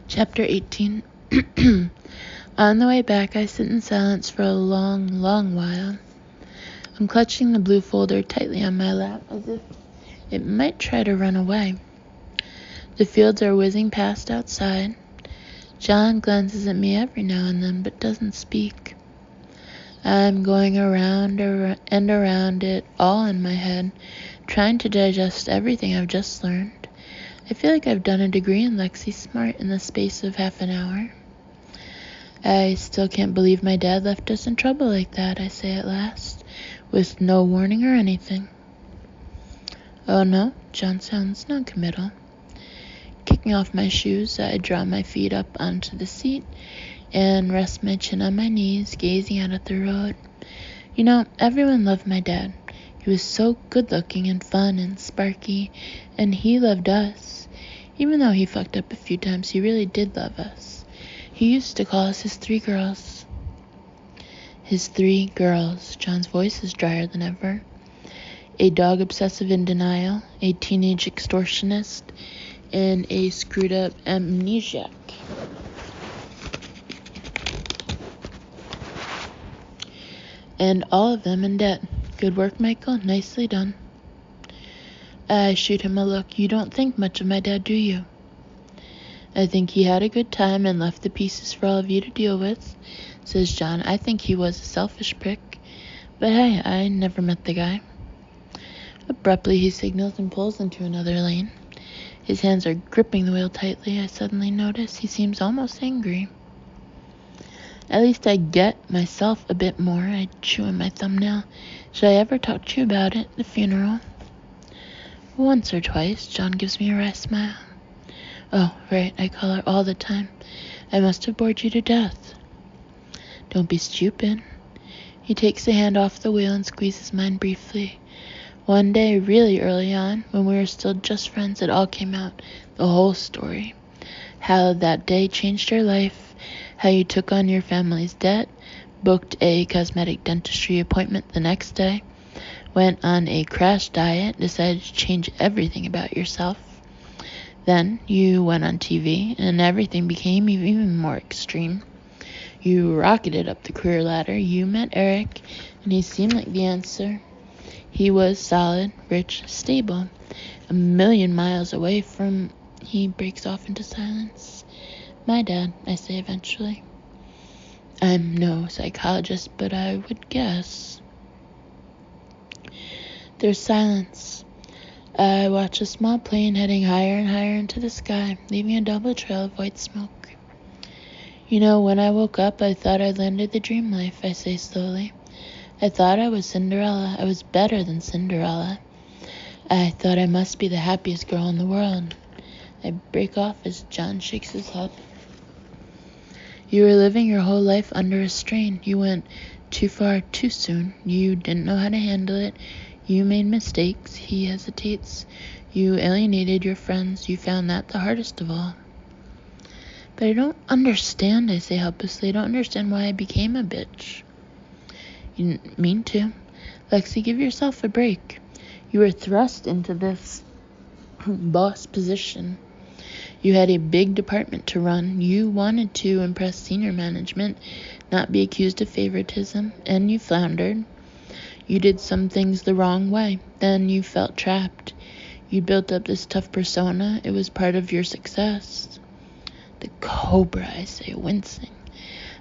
Chapter 18. On the way back, I sit in silence for a long, long while. I'm clutching the blue folder tightly on my lap, as if it might try to run away. The fields are whizzing past outside. John glances at me every now and then, but doesn't speak. I'm going around and around it, all in my head, trying to digest everything I've just learned. I feel like I've done a degree in Lexi Smart in the space of half an hour. I still can't believe my dad left us in trouble like that, I say at last, with no warning or anything. Oh no, John sounds non-committal. Kicking off my shoes, I draw my feet up onto the seat and rest my chin on my knees, gazing out at the road. You know, everyone loved my dad. He was so good-looking and fun and sparky, and he loved us. Even though he fucked up a few times, he really did love us. He used to call us his three girls. His three girls. John's voice is drier than ever. A dog obsessive in denial, a teenage extortionist, and a screwed-up amnesiac. And all of them in debt. Good work, Michael. Nicely done. I shoot him a look. You don't think much of my dad, do you? I think he had a good time and left the pieces for all of you to deal with, says John. I think he was a selfish prick. But hey, I never met the guy. Abruptly, he signals and pulls into another lane. His hands are gripping the wheel tightly. I suddenly notice he seems almost angry. At least I get myself a bit more. I chew on my thumbnail. Should I ever talk to you about it? The funeral? Once or twice. John gives me a wry smile. Oh, right, I call her all the time. I must have bored you to death. Don't be stupid. He takes a hand off the wheel and squeezes mine briefly. One day, really early on, when we were still just friends, it all came out. The whole story. How that day changed your life. How you took on your family's debt. Booked a cosmetic dentistry appointment the next day. Went on a crash diet, decided to change everything about yourself. Then you went on TV, and everything became even more extreme. You rocketed up the career ladder. You met Eric, and he seemed like the answer. He was solid, rich, stable. A million miles away from... He breaks off into silence. My dad, I say eventually. I'm no psychologist, but I would guess. There's silence. I watch a small plane heading higher and higher into the sky, leaving a double trail of white smoke. You know, when I woke up, I thought I'd landed the dream life, I say slowly. I thought I was Cinderella. I was better than Cinderella. I thought I must be the happiest girl in the world. I break off as John shakes his head. You were living your whole life under a strain. You went too far too soon. You didn't know how to handle it. You made mistakes. He hesitates. You alienated your friends. You found that the hardest of all. But I don't understand, I say helplessly. I don't understand why I became a bitch. You didn't mean to. Lexi, give yourself a break. You were thrust into this boss position. You had a big department to run. You wanted to impress senior management, not be accused of favoritism, and you floundered. You did some things the wrong way. Then you felt trapped. You built up this tough persona. It was part of your success. The Cobra, I say, wincing.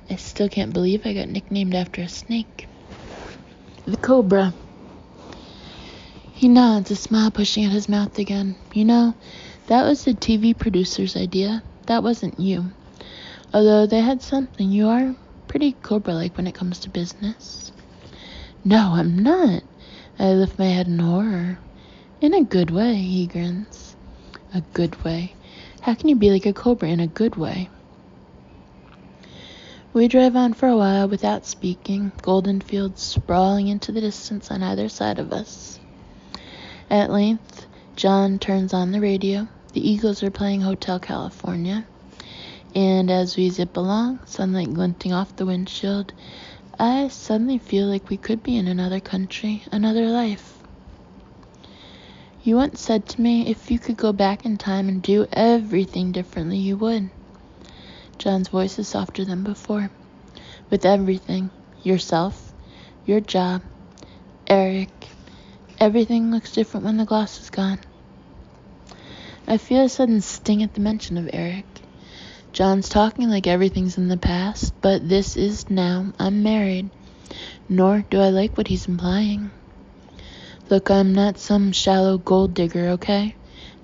I still can't believe I got nicknamed after a snake. The Cobra. He nods, a smile pushing at his mouth again. You know, that was the TV producer's idea. That wasn't you. Although they had something, you are pretty Cobra-like when it comes to business. No, I'm not. I lift my head in horror. In a good way, he grins. A good way. How can you be like a cobra in a good way? We drive on for a while without speaking, golden fields sprawling into the distance on either side of us. At length, John turns on the radio. The Eagles are playing Hotel California. And as we zip along, sunlight glinting off the windshield, I suddenly feel like we could be in another country, another life. You once said to me, if you could go back in time and do everything differently, you would. John's voice is softer than before. With everything. Yourself. Your job. Eric. Everything looks different when the gloss is gone. I feel a sudden sting at the mention of Eric. John's talking like everything's in the past, but this is now. I'm married. Nor do I like what he's implying. Look, I'm not some shallow gold digger, okay?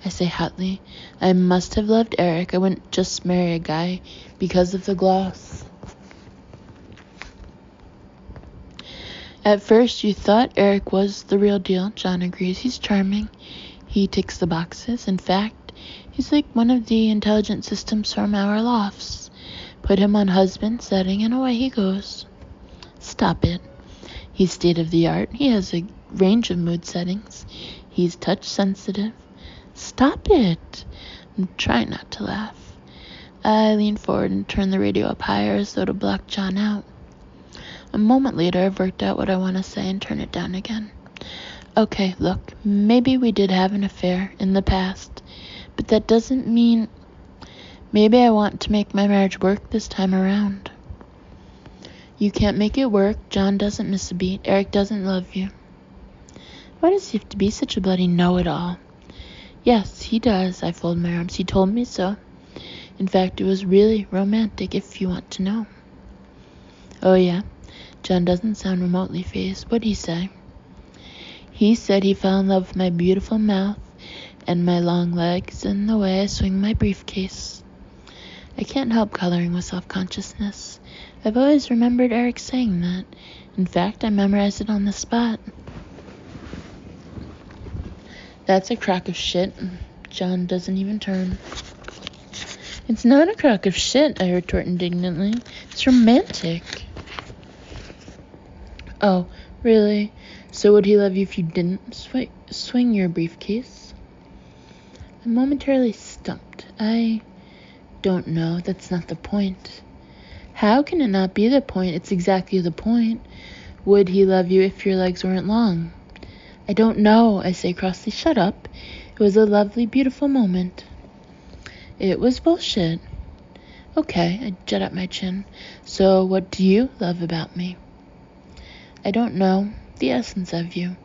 I say hotly. I must have loved Eric. I wouldn't just marry a guy because of the gloss. At first, you thought Eric was the real deal. John agrees. He's charming. He ticks the boxes. In fact, he's like one of the intelligent systems from our lofts. Put him on husband setting and away he goes. Stop it. He's state-of-the-art. He has a range of mood settings. He's touch-sensitive. Stop it. I'm trying not to laugh. I lean forward and turn the radio up higher as though to block John out. A moment later, I've worked out what I want to say and turn it down again. Okay, look, maybe we did have an affair in the past, but that doesn't mean... Maybe I want to make my marriage work this time around. You can't make it work. John doesn't miss a beat. Eric doesn't love you. Why does he have to be such a bloody know-it-all? Yes, he does. I fold my arms. He told me so. In fact, it was really romantic, if you want to know. Oh, yeah? John doesn't sound remotely fazed. What'd he say? He said he fell in love with my beautiful mouth and my long legs and the way I swing my briefcase. I can't help coloring with self-consciousness. I've always remembered Eric saying that. In fact, I memorized it on the spot. That's a crock of shit. John doesn't even turn. It's not a crock of shit, I retort indignantly. It's romantic. Oh, really? So would he love you if you didn't swing your briefcase? I'm momentarily stumped. I don't know. That's not the point. How can it not be the point? It's exactly the point. Would he love you if your legs weren't long? I don't know, I say crossly. Shut up. It was a lovely, beautiful moment. It was bullshit. Okay, I jut up my chin. So what do you love about me? I don't know. The essence of you.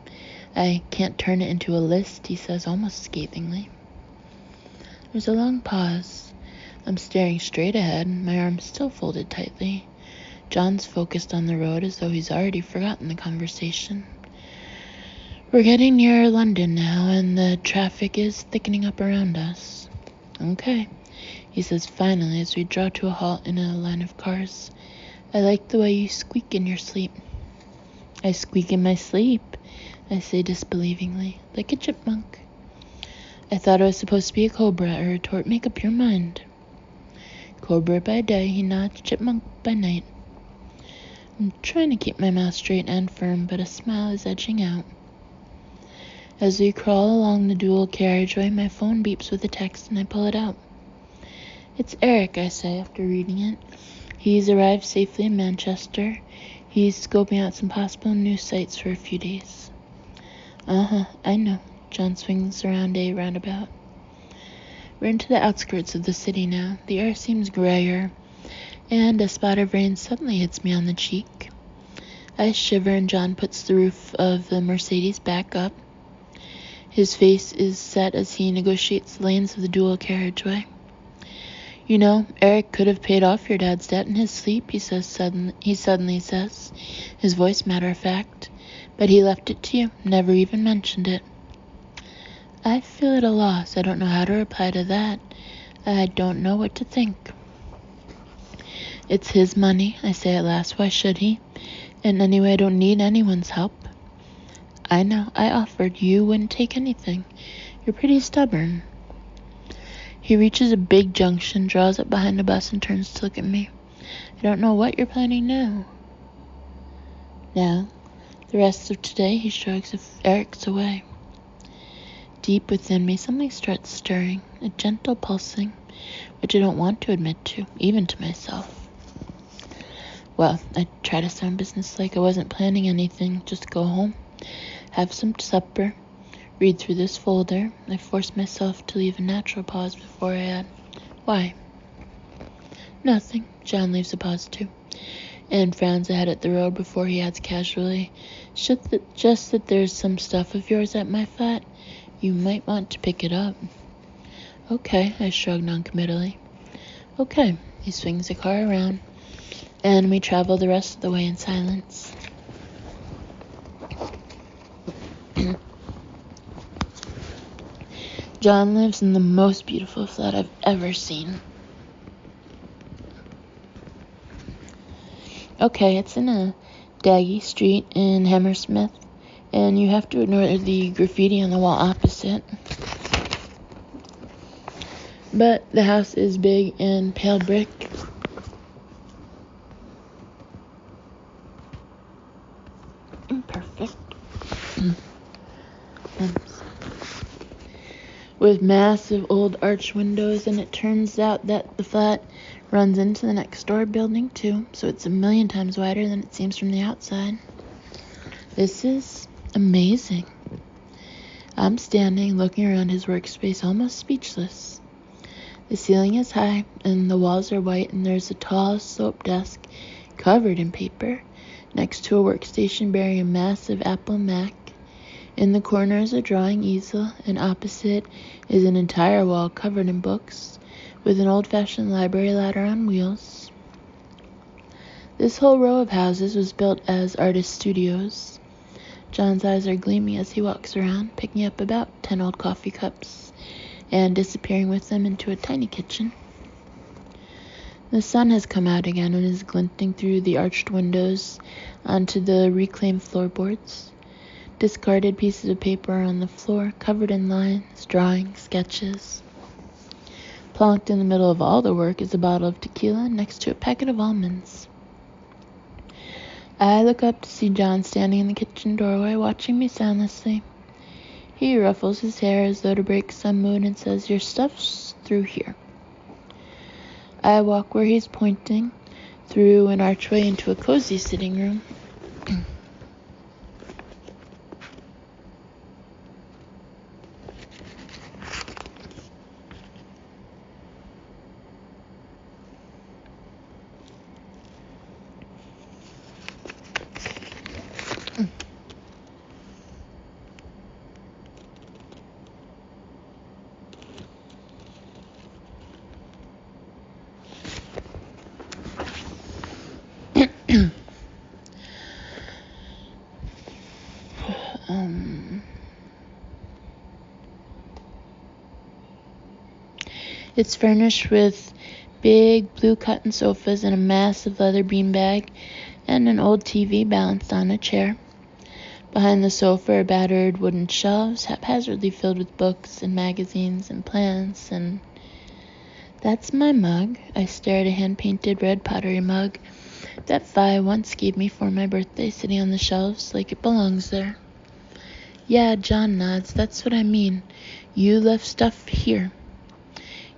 I can't turn it into a list, he says almost scathingly. There's a long pause. I'm staring straight ahead, my arms still folded tightly. John's focused on the road as though he's already forgotten the conversation. We're getting near London now, and the traffic is thickening up around us. Okay, he says finally as we draw to a halt in a line of cars. I like the way you squeak in your sleep. I squeak in my sleep, I say disbelievingly, like a chipmunk. I thought I was supposed to be a cobra, I retort. Make up your mind. Cobra by day, he nods, chipmunk by night. I'm trying to keep my mouth straight and firm, but a smile is edging out. As we crawl along the dual carriageway, my phone beeps with a text and I pull it out. It's Eric, I say after reading it. He's arrived safely in Manchester. He's scoping out some possible new sites for a few days. I know. John swings around a roundabout. We're into the outskirts of the city now. The air seems grayer, and a spot of rain suddenly hits me on the cheek. I shiver and John puts the roof of the Mercedes back up. His face is set as he negotiates the lanes of the dual carriageway. You know, Eric could have paid off your dad's debt in his sleep, he suddenly says, his voice matter-of-fact, but he left it to you, never even mentioned it. I feel at a loss. I don't know how to reply to that. I don't know what to think. It's his money, I say at last. Why should he? And anyway, I don't need anyone's help. I know. I offered. You wouldn't take anything. You're pretty stubborn. He reaches a big junction, draws up behind a bus, and turns to look at me. I don't know what you're planning now. Now, the rest of today, he shrugs if Eric's away. Deep within me, something starts stirring, a gentle pulsing, which I don't want to admit to, even to myself. Well, I try to sound businesslike. I wasn't planning anything, just go home, have some supper, read through this folder. I forced myself to leave a natural pause before I add, why? Nothing. John leaves a pause too, and frowns ahead at the road before he adds casually, just that there's some stuff of yours at my flat. You might want to pick it up. Okay, I shrug noncommittally. Okay, he swings the car around, and we travel the rest of the way in silence. John lives in the most beautiful flat I've ever seen. Okay, it's in a daggy street in Hammersmith, and you have to ignore the graffiti on the wall opposite. But the house is big and pale brick. Imperfect. With massive old arch windows, and it turns out that the flat runs into the next door building too, so it's 1,000,000 times wider than it seems from the outside. This is amazing. I'm standing looking around his workspace, almost speechless. The ceiling is high and the walls are white, and there's a tall sloped desk covered in paper next to a workstation bearing a massive Apple Mac. In the corner is a drawing easel, and opposite is an entire wall covered in books with an old-fashioned library ladder on wheels. This whole row of houses was built as artist studios. John's eyes are gleaming as he walks around, picking up about 10 old coffee cups and disappearing with them into a tiny kitchen. The sun has come out again and is glinting through the arched windows onto the reclaimed floorboards. Discarded pieces of paper are on the floor, covered in lines, drawings, sketches. Plonked in the middle of all the work is a bottle of tequila next to a packet of almonds. I look up to see John standing in the kitchen doorway, watching me soundlessly. He ruffles his hair as though to break some mood and says, "Your stuff's through here." I walk where he's pointing, through an archway into a cozy sitting room. It's furnished with big blue cotton sofas and a massive leather beanbag and an old TV balanced on a chair. Behind the sofa are battered wooden shelves, haphazardly filled with books and magazines and plants, and that's my mug. I stare at a hand-painted red pottery mug that Phi once gave me for my birthday, sitting on the shelves like it belongs there. Yeah, John nods. That's what I mean. You left stuff here.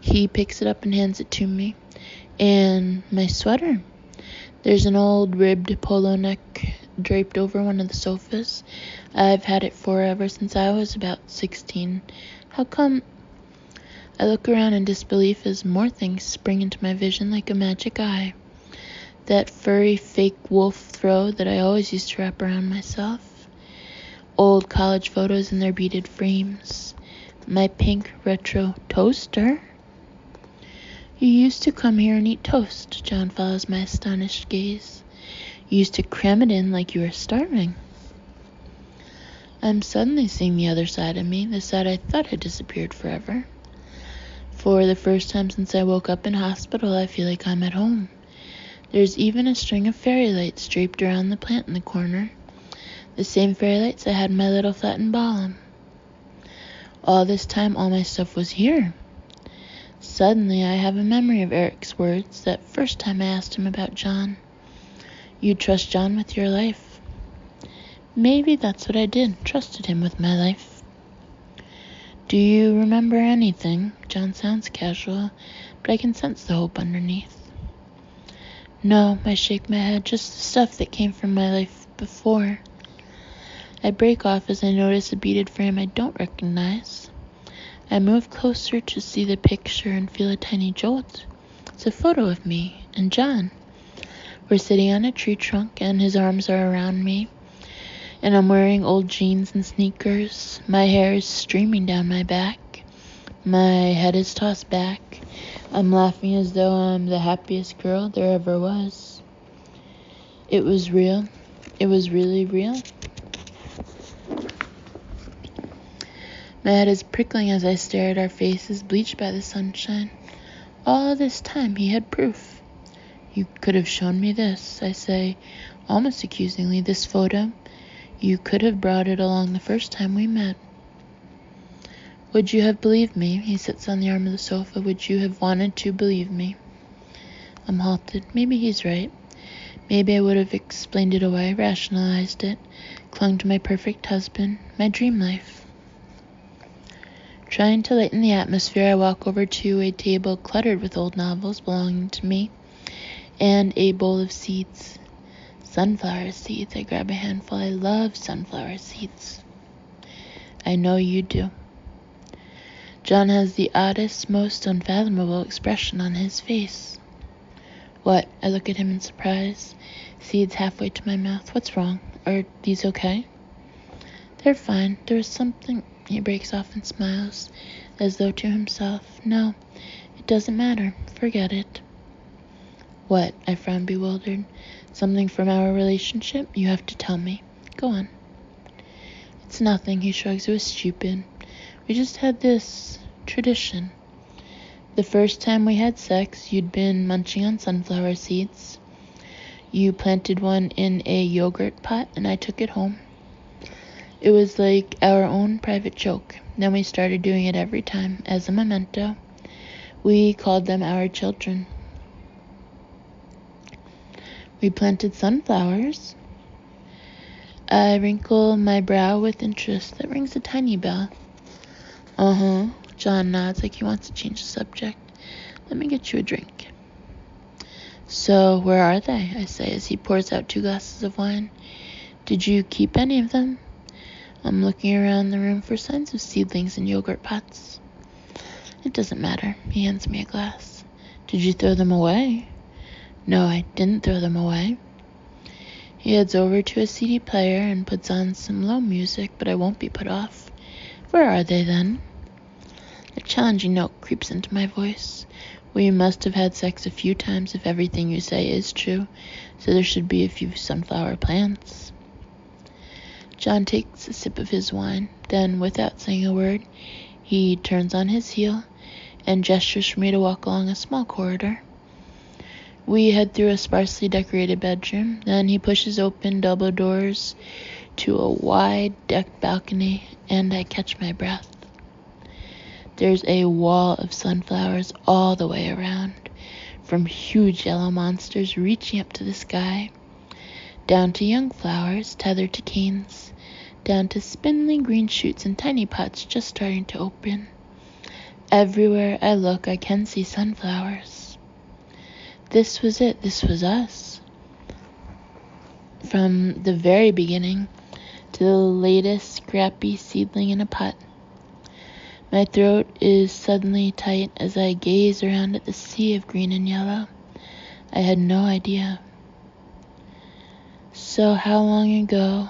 He picks it up and hands it to me. And my sweater. There's an old ribbed polo neck draped over one of the sofas. I've had it for ever since I was about 16. How come? I look around in disbelief as more things spring into my vision like a magic eye. That furry fake wolf throw that I always used to wrap around myself. Old college photos in their beaded frames. My pink retro toaster. You used to come here and eat toast. John follows my astonished gaze. You used to cram it in like you were starving. I'm suddenly seeing the other side of me, the side I thought had disappeared forever. For the first time since I woke up in hospital, I feel like I'm at home. There's even a string of fairy lights draped around the plant in the corner. The same fairy lights I had in my little flat in Balham. All this time, all my stuff was here. Suddenly, I have a memory of Eric's words that first time I asked him about John. You trust John with your life. Maybe that's what I did, trusted him with my life. Do you remember anything? John sounds casual, but I can sense the hope underneath. No, I shake my head, just the stuff that came from my life before. I break off as I notice a beaded frame I don't recognize. I move closer to see the picture and feel a tiny jolt. It's a photo of me and John. We're sitting on a tree trunk and his arms are around me. And I'm wearing old jeans and sneakers. My hair is streaming down my back. My head is tossed back. I'm laughing as though I'm the happiest girl there ever was. It was real. It was really real. My head is prickling as I stare at our faces bleached by the sunshine. All this time he had proof. You could have shown me this, I say, almost accusingly, this photo. You could have brought it along the first time we met. Would you have believed me? He sits on the arm of the sofa. Would you have wanted to believe me? I'm halted. Maybe he's right. Maybe I would have explained it away, rationalized it, clung to my perfect husband, my dream life. Trying to lighten the atmosphere, I walk over to a table cluttered with old novels belonging to me and a bowl of seeds. Sunflower seeds. I grab a handful. I love sunflower seeds. I know you do. John has the oddest, most unfathomable expression on his face. What? I look at him in surprise. Seeds halfway to my mouth. What's wrong? Are these okay? They're fine. There was something... He breaks off and smiles, as though to himself. No, it doesn't matter. Forget it. What? I frown, bewildered. Something from our relationship? You have to tell me. Go on. It's nothing, he shrugs. It was stupid. We just had this tradition. The first time we had sex, you'd been munching on sunflower seeds. You planted one in a yogurt pot, and I took it home. It was like our own private joke. Then we started doing it every time, as a memento. We called them our children. We planted sunflowers. I wrinkle my brow with interest. That rings a tiny bell. Uh-huh. John nods like he wants to change the subject. Let me get you a drink. So, where are they? I say as he pours out 2 glasses of wine. Did you keep any of them? I'm looking around the room for signs of seedlings in yogurt pots. It doesn't matter. He hands me a glass. Did you throw them away? No, I didn't throw them away. He heads over to a CD player and puts on some low music, but I won't be put off. Where are they then? A challenging note creeps into my voice. We must have had sex a few times if everything you say is true, so there should be a few sunflower plants. John takes a sip of his wine. Then, without saying a word, he turns on his heel and gestures for me to walk along a small corridor. We head through a sparsely decorated bedroom. Then he pushes open double doors to a wide decked balcony, and I catch my breath. There's a wall of sunflowers all the way around, from huge yellow monsters reaching up to the sky, down to young flowers tethered to canes, down to spindly green shoots in tiny pots just starting to open. Everywhere I look, I can see sunflowers. This was it. This was us. From the very beginning to the latest scrappy seedling in a pot. My throat is suddenly tight as I gaze around at the sea of green and yellow. I had no idea. So how long ago?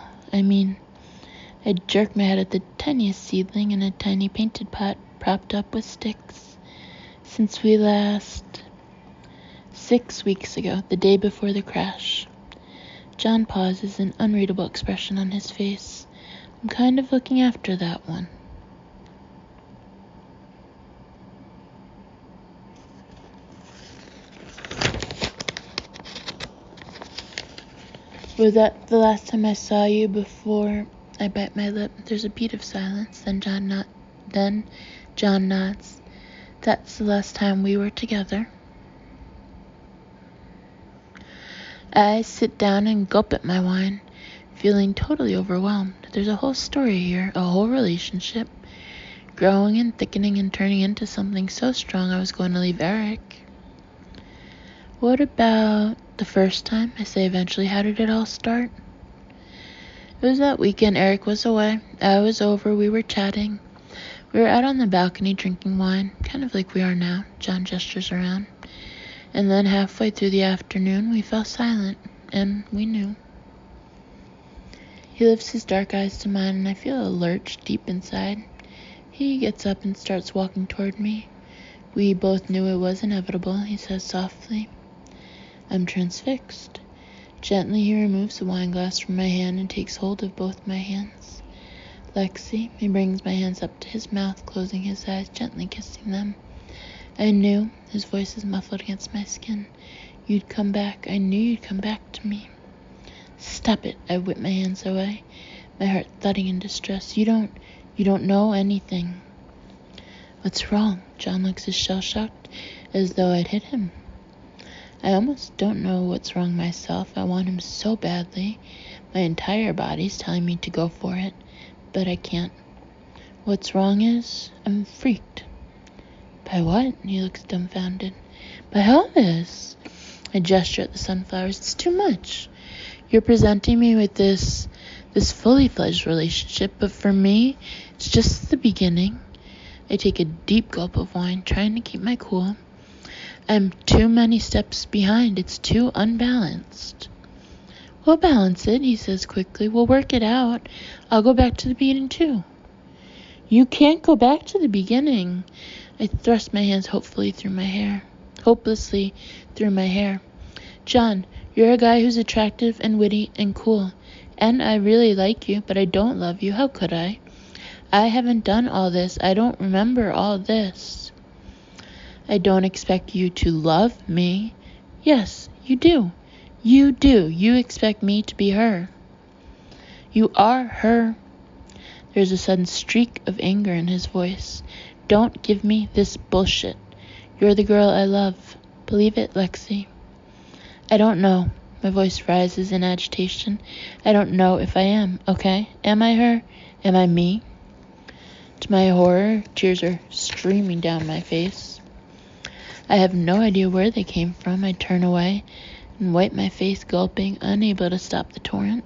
I jerk my head at the tiniest seedling in a tiny painted pot propped up with sticks. Since we last... 6 weeks ago, the day before the crash. John pauses, an unreadable expression on his face. I'm kind of looking after that one. Was that the last time I saw you before I bite my lip? There's a beat of silence, then John nods. That's the last time we were together. I sit down and gulp at my wine, feeling totally overwhelmed. There's a whole story here, a whole relationship, growing and thickening and turning into something so strong I was going to leave Eric. What about the first time? I say eventually. How did it all start? It was that weekend. Eric was away. I was over. We were chatting. We were out on the balcony drinking wine, kind of like we are now. John gestures around. And then halfway through the afternoon, we fell silent, and we knew. He lifts his dark eyes to mine, and I feel a lurch deep inside. He gets up and starts walking toward me. We both knew it was inevitable, he says softly. I'm transfixed. Gently he removes the wine glass from my hand and takes hold of both my hands. Lexi, he brings my hands up to his mouth, closing his eyes, gently kissing them. I knew, his voice is muffled against my skin. You'd come back. I knew you'd come back to me. Stop it. I whip my hands away, my heart thudding in distress. You don't know anything. What's wrong? John looks as shell-shocked as though I'd hit him. I almost don't know what's wrong myself. I want him so badly. My entire body's telling me to go for it, but I can't. What's wrong is, I'm freaked. By what? He looks dumbfounded. By Elvis. I gesture at the sunflowers. It's too much. You're presenting me with this fully fledged relationship, but for me, it's just the beginning. I take a deep gulp of wine, trying to keep my cool. I'm too many steps behind. It's too unbalanced. We'll balance it, he says quickly. We'll work it out. I'll go back to the beginning, too. You can't go back to the beginning. I thrust my hands hopelessly through my hair. John, you're a guy who's attractive and witty and cool. And I really like you, but I don't love you. How could I? I haven't done all this. I don't remember all this. I don't expect you to love me. Yes, you do. You do. You expect me to be her. You are her. There's a sudden streak of anger in his voice. Don't give me this bullshit. You're the girl I love. Believe it, Lexi. I don't know. My voice rises in agitation. I don't know if I am, okay? Am I her? Am I me? To my horror, tears are streaming down my face. I have no idea where they came from. I turn away and wipe my face, gulping, unable to stop the torrent.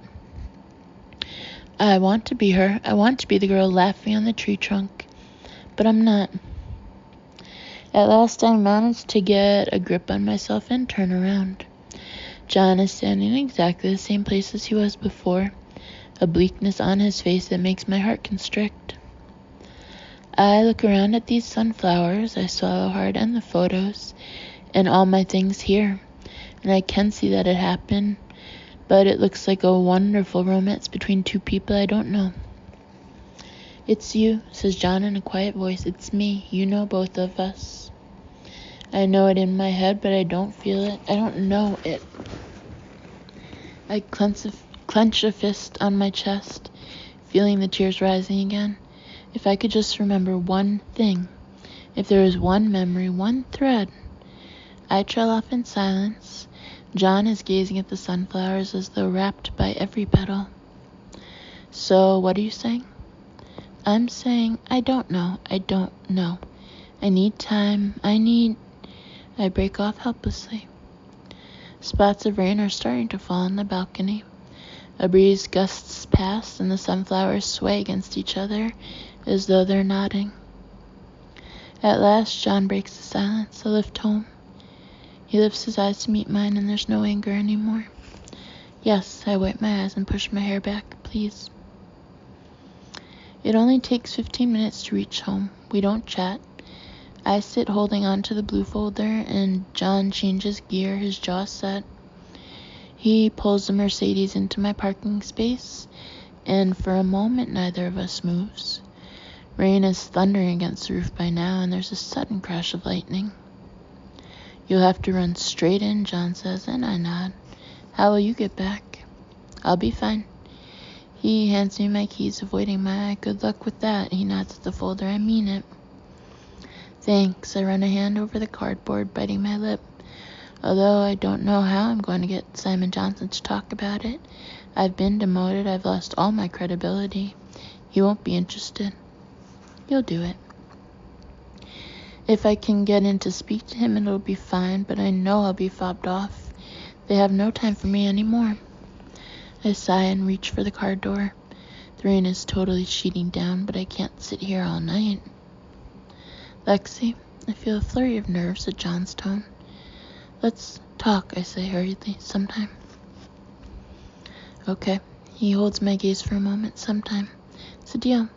I want to be her. I want to be the girl laughing on the tree trunk. But I'm not. At last I managed to get a grip on myself and turn around. John is standing in exactly the same place as he was before, a bleakness on his face that makes my heart constrict. I look around at these sunflowers, I swallow hard, and the photos, and all my things here, and I can see that it happened, but it looks like a wonderful romance between two people I don't know. It's you, says John in a quiet voice. It's me. You know both of us. I know it in my head, but I don't feel it. I don't know it. I clench a fist on my chest, feeling the tears rising again. If I could just remember one thing, if there was one memory, one thread. I trail off in silence. John is gazing at the sunflowers as though rapt by every petal. So, what are you saying? I'm saying, I don't know. I need time. I break off helplessly. Spots of rain are starting to fall on the balcony. A breeze gusts past, and the sunflowers sway against each other as though they're nodding. At last, John breaks the silence. A lift home. He lifts his eyes to meet mine, and there's no anger anymore. Yes, I wipe my eyes and push my hair back. Please. It only takes 15 minutes to reach home. We don't chat. I sit holding on to the blue folder, and John changes gear, his jaw set. He pulls the Mercedes into my parking space, and for a moment neither of us moves. Rain is thundering against the roof by now, and there's a sudden crash of lightning. You'll have to run straight in, John says, and I nod. How will you get back? I'll be fine. He hands me my keys, avoiding my eye. Good luck with that. He nods at the folder. I mean it. Thanks. I run a hand over the cardboard, biting my lip. Although I don't know how I'm going to get Simon Johnson to talk about it. I've been demoted. I've lost all my credibility. He won't be interested. You'll do it. If I can get in to speak to him, it'll be fine, but I know I'll be fobbed off. They have no time for me anymore. I sigh and reach for the car door. The rain is totally sheeting down, but I can't sit here all night. Lexi, I feel a flurry of nerves at John's tone. Let's talk, I say hurriedly. Sometime. Okay. He holds my gaze for a moment. Sometime. It's a deal.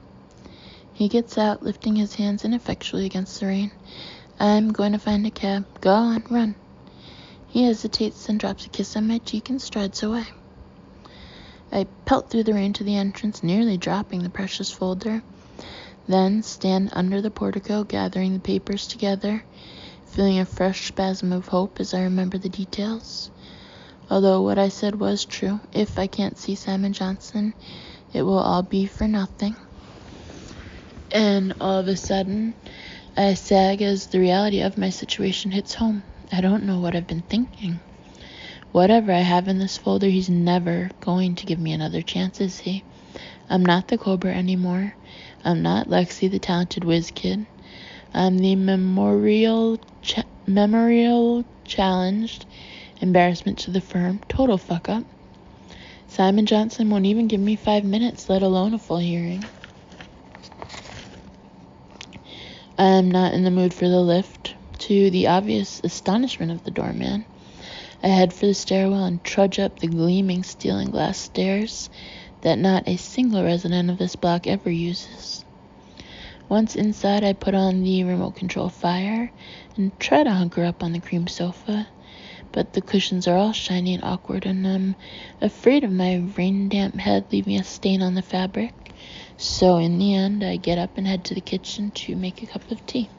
He gets out, lifting his hands ineffectually against the rain. I'm going to find a cab. Go on, run. He hesitates, then drops a kiss on my cheek and strides away. I pelt through the rain to the entrance, nearly dropping the precious folder, then stand under the portico, gathering the papers together, feeling a fresh spasm of hope as I remember the details. Although what I said was true, if I can't see Simon Johnson, it will all be for nothing. And all of a sudden, I sag as the reality of my situation hits home. I don't know what I've been thinking. Whatever I have in this folder, he's never going to give me another chance, is he? I'm not the Cobra anymore. I'm not Lexi, the talented whiz kid. I'm the memorial challenged embarrassment to the firm. Total fuck up. Simon Johnson won't even give me 5 minutes, let alone a full hearing. I'm not in the mood for the lift. To the obvious astonishment of the doorman, I head for the stairwell and trudge up the gleaming steel and glass stairs that not a single resident of this block ever uses. Once inside, I put on the remote control fire and try to hunker up on the cream sofa, but the cushions are all shiny and awkward, and I'm afraid of my rain-damp head leaving a stain on the fabric. So in the end, I get up and head to the kitchen to make a cup of tea.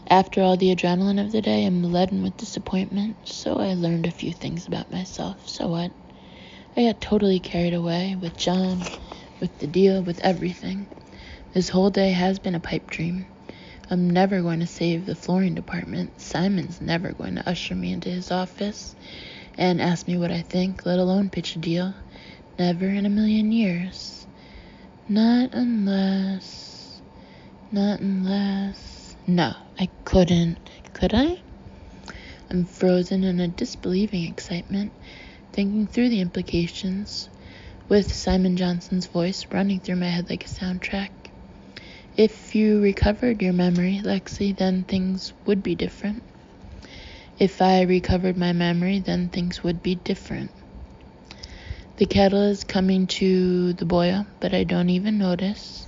After all the adrenaline of the day, I'm leaden with disappointment, so I learned a few things about myself. So what? I got totally carried away with John, with the deal, with everything. This whole day has been a pipe dream. I'm never going to save the flooring department. Simon's never going to usher me into his office and ask me what I think, let alone pitch a deal. Never in a million years. Not unless... No, I couldn't. Could I? I'm frozen in a disbelieving excitement, thinking through the implications, with Simon Johnson's voice running through my head like a soundtrack. If you recovered your memory, Lexi, then things would be different. If I recovered my memory, then things would be different. The kettle is coming to the boil, but I don't even notice.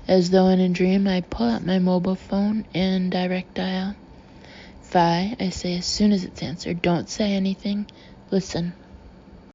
As though in a dream, I pull out my mobile phone and direct dial. Fi, I say as soon as it's answered. Don't say anything. Listen.